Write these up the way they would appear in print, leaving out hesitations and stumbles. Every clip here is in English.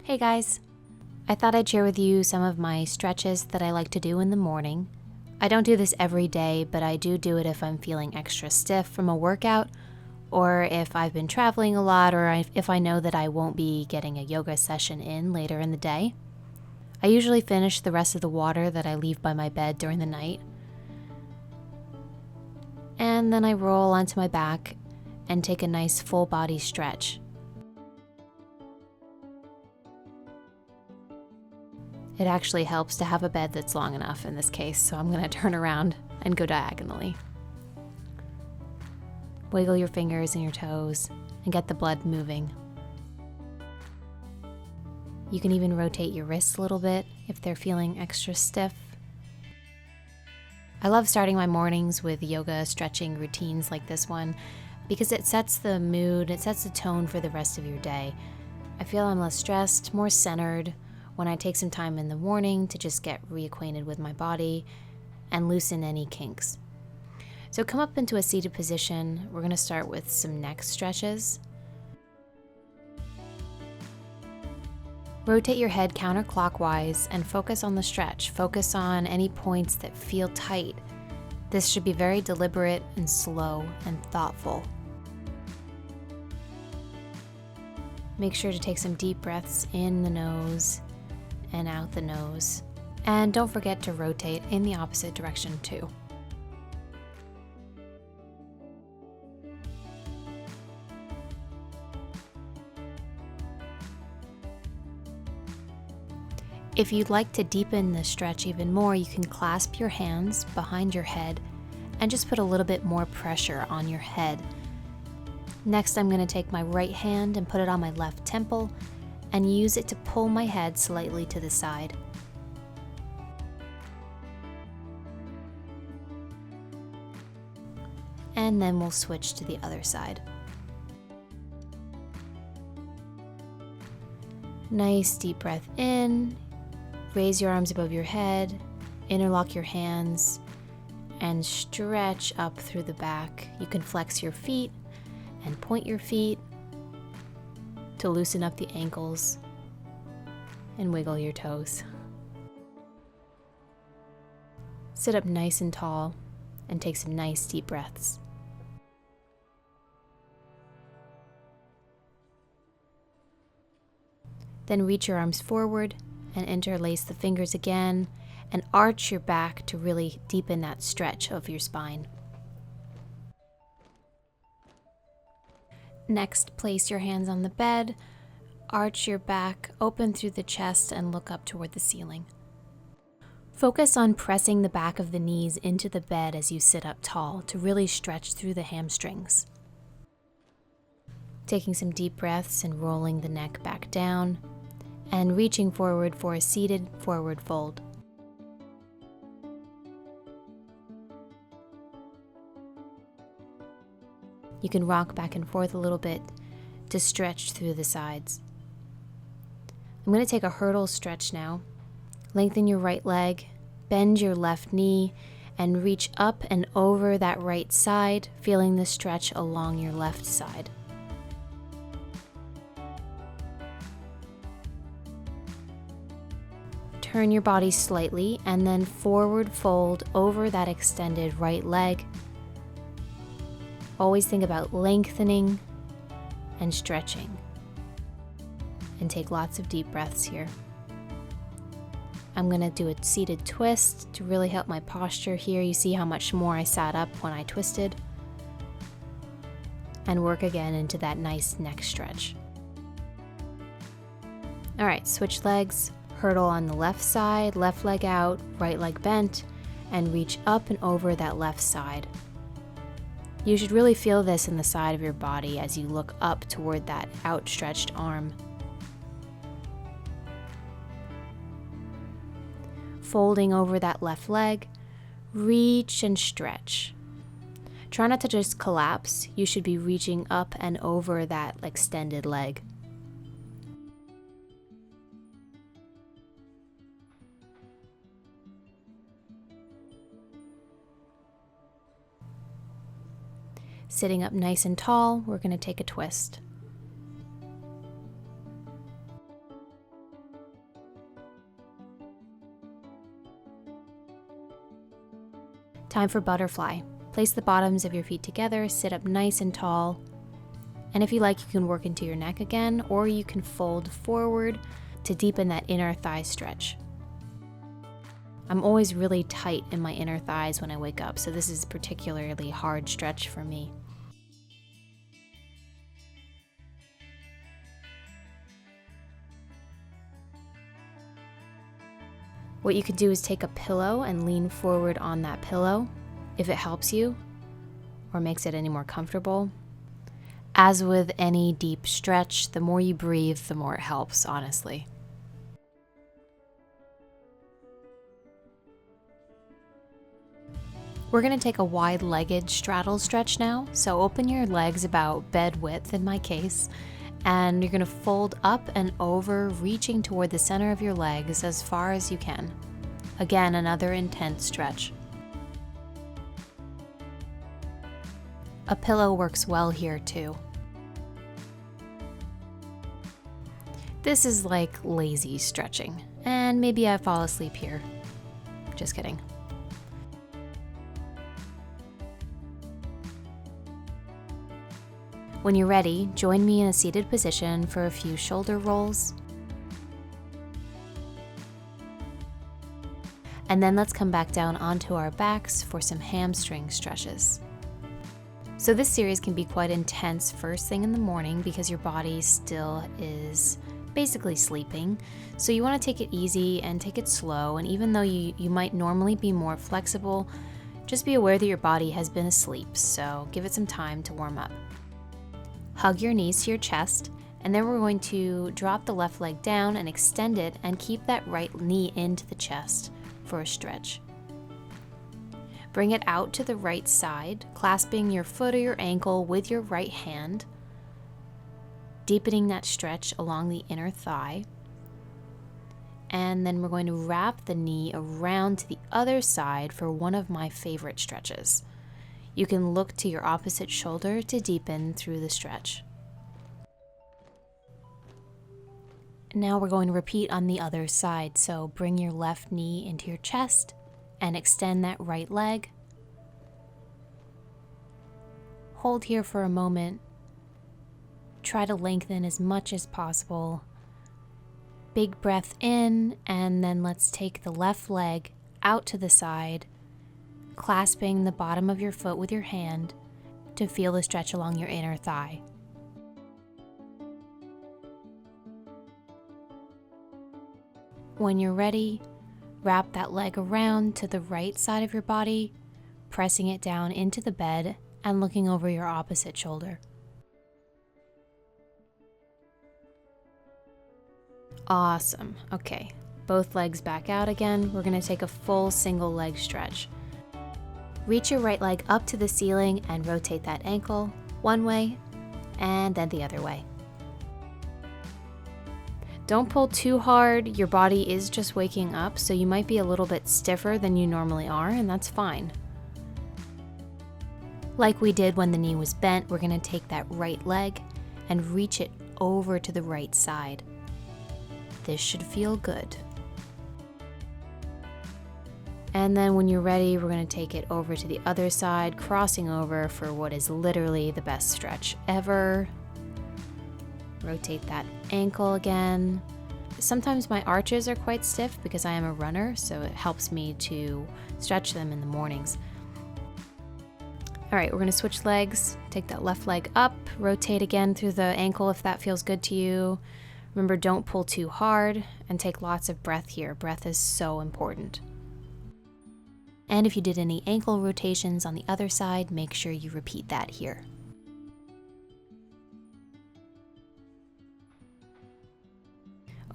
Hey guys! I thought I'd share with you some of my stretches that I like to do in the morning. I don't do this every day, but I do it if I'm feeling extra stiff from a workout, or if I've been traveling a lot, or if I know that I won't be getting a yoga session in later in the day. I usually finish the rest of the water that I leave by my bed during the night. And then I roll onto my back and take a nice full body stretch. It actually helps to have a bed that's long enough in this case, so I'm going to turn around and go diagonally. Wiggle your fingers and your toes and get the blood moving. You can even rotate your wrists a little bit if they're feeling extra stiff. I love starting my mornings with yoga stretching routines like this one because it sets the mood, it sets the tone for the rest of your day. I feel I'm less stressed, more centered when I take some time in the morning to just get reacquainted with my body and loosen any kinks. So come up into a seated position. We're going to start with some neck stretches. Rotate your head counterclockwise and focus on the stretch. Focus on any points that feel tight. This should be very deliberate and slow and thoughtful. Make sure to take some deep breaths in the nose and out the nose. And don't forget to rotate in the opposite direction too. If you'd like to deepen the stretch even more, you can clasp your hands behind your head and just put a little bit more pressure on your head. Next, I'm going to take my right hand and put it on my left temple and use it to pull my head slightly to the side. And then we'll switch to the other side. Nice deep breath in. Raise your arms above your head, interlock your hands, and stretch up through the back. You can flex your feet and point your feet to loosen up the ankles and wiggle your toes. Sit up nice and tall and take some nice deep breaths. Then reach your arms forward and interlace the fingers again and arch your back to really deepen that stretch of your spine. Next, place your hands on the bed, arch your back, open through the chest, and look up toward the ceiling. Focus on pressing the back of the knees into the bed as you sit up tall to really stretch through the hamstrings. Taking some deep breaths and rolling the neck back down, and reaching forward for a seated forward fold. You can rock back and forth a little bit to stretch through the sides. I'm going to take a hurdle stretch now. Lengthen your right leg, bend your left knee, and reach up and over that right side, feeling the stretch along your left side. Turn your body slightly and then forward fold over that extended right leg. Always think about lengthening and stretching. And take lots of deep breaths here. I'm going to do a seated twist to really help my posture here. You see how much more I sat up when I twisted. And work again into that nice neck stretch. All right, switch legs. Hurdle on the left side, left leg out, right leg bent, and reach up and over that left side. You should really feel this in the side of your body as you look up toward that outstretched arm. Folding over that left leg, reach and stretch. Try not to just collapse. You should be reaching up and over that extended leg. Sitting up nice and tall, we're going to take a twist. Time for butterfly. Place the bottoms of your feet together, sit up nice and tall. And if you like, you can work into your neck again, or you can fold forward to deepen that inner thigh stretch. I'm always really tight in my inner thighs when I wake up, so this is a particularly hard stretch for me. What you could do is take a pillow and lean forward on that pillow, if it helps you or makes it any more comfortable. As with any deep stretch, the more you breathe, the more it helps, honestly. We're going to take a wide-legged straddle stretch now, so open your legs about bed width in my case, and you're going to fold up and over, reaching toward the center of your legs as far as you can. Again, another intense stretch. A pillow works well here too. This is like lazy stretching, and maybe I fall asleep here. Just kidding. When you're ready, join me in a seated position for a few shoulder rolls. And then let's come back down onto our backs for some hamstring stretches. So this series can be quite intense first thing in the morning because your body still is basically sleeping. So you want to take it easy and take it slow, and even though you might normally be more flexible, just be aware that your body has been asleep, so give it some time to warm up. Hug your knees to your chest, and then we're going to drop the left leg down and extend it and keep that right knee into the chest for a stretch. Bring it out to the right side, clasping your foot or your ankle with your right hand, deepening that stretch along the inner thigh. And then we're going to wrap the knee around to the other side for one of my favorite stretches. You can look to your opposite shoulder to deepen through the stretch. Now we're going to repeat on the other side, so bring your left knee into your chest and extend that right leg. Hold here for a moment. Try to lengthen as much as possible. Big breath in, and then let's take the left leg out to the side, clasping the bottom of your foot with your hand to feel the stretch along your inner thigh. When you're ready, wrap that leg around to the right side of your body, pressing it down into the bed and looking over your opposite shoulder. Awesome. Okay, both legs back out again. We're going to take a full single leg stretch. Reach your right leg up to the ceiling and rotate that ankle one way and then the other way. Don't pull too hard. Your body is just waking up, so you might be a little bit stiffer than you normally are, and that's fine. Like we did when the knee was bent, we're going to take that right leg and reach it over to the right side. This should feel good. And then when you're ready, we're going to take it over to the other side, crossing over for what is literally the best stretch ever. Rotate that ankle again. Sometimes my arches are quite stiff because I am a runner, so it helps me to stretch them in the mornings. All right, we're going to switch legs. Take that left leg up, rotate again through the ankle if that feels good to you. Remember, don't pull too hard, and take lots of breath here. Breath is so important. And if you did any ankle rotations on the other side, make sure you repeat that here.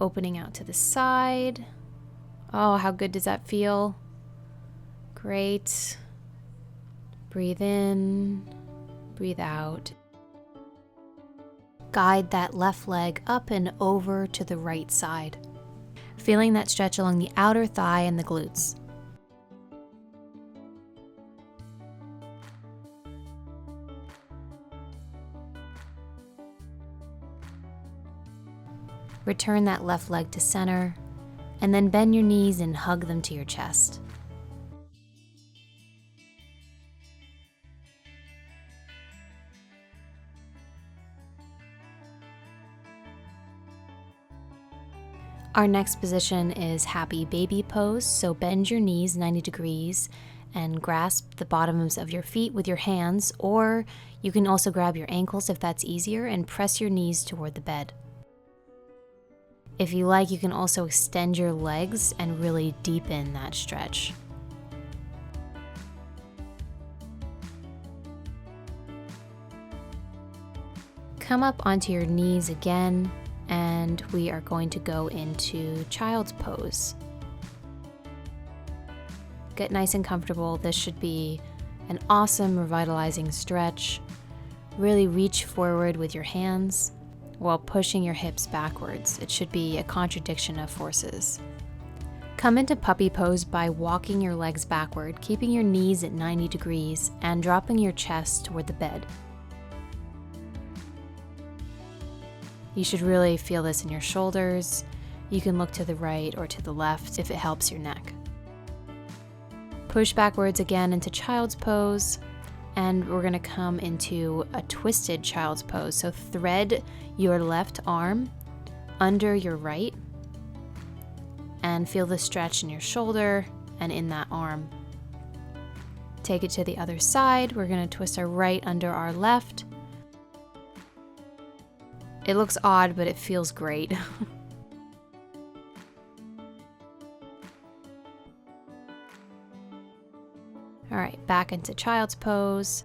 Opening out to the side. Oh, how good does that feel? Great. Breathe in, breathe out. Guide that left leg up and over to the right side, feeling that stretch along the outer thigh and the glutes. Return that left leg to center, and then bend your knees and hug them to your chest. Our next position is happy baby pose, so bend your knees 90 degrees and grasp the bottoms of your feet with your hands, or you can also grab your ankles if that's easier and press your knees toward the bed. If you like, you can also extend your legs and really deepen that stretch. Come up onto your knees again, and we are going to go into child's pose. Get nice and comfortable. This should be an awesome revitalizing stretch. Really reach forward with your hands while pushing your hips backwards. It should be a contradiction of forces. Come into puppy pose by walking your legs backward, keeping your knees at 90 degrees and dropping your chest toward the bed. You should really feel this in your shoulders. You can look to the right or to the left if it helps your neck. Push backwards again into child's pose, and we're gonna come into a twisted child's pose. So thread your left arm under your right and feel the stretch in your shoulder and in that arm. Take it to the other side. We're gonna twist our right under our left. It looks odd, but it feels great. All right, back into child's pose.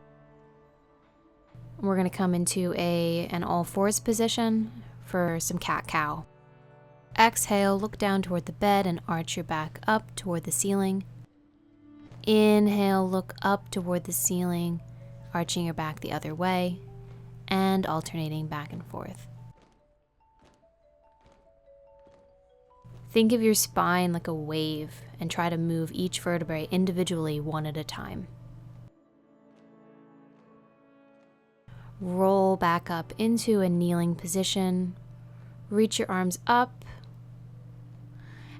We're gonna come into an all fours position for some cat-cow. Exhale, look down toward the bed and arch your back up toward the ceiling. Inhale, look up toward the ceiling, arching your back the other way, and alternating back and forth. Think of your spine like a wave and try to move each vertebrae individually one at a time. Roll back up into a kneeling position. Reach your arms up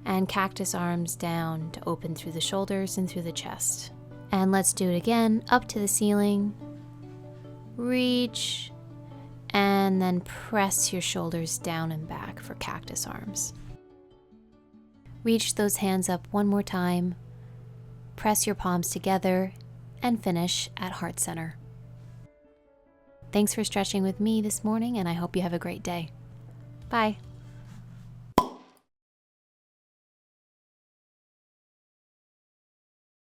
and cactus arms down to open through the shoulders and through the chest. And let's do it again, up to the ceiling. Reach and then press your shoulders down and back for cactus arms. Reach those hands up one more time, press your palms together, and finish at heart center. Thanks for stretching with me this morning, and I hope you have a great day. Bye.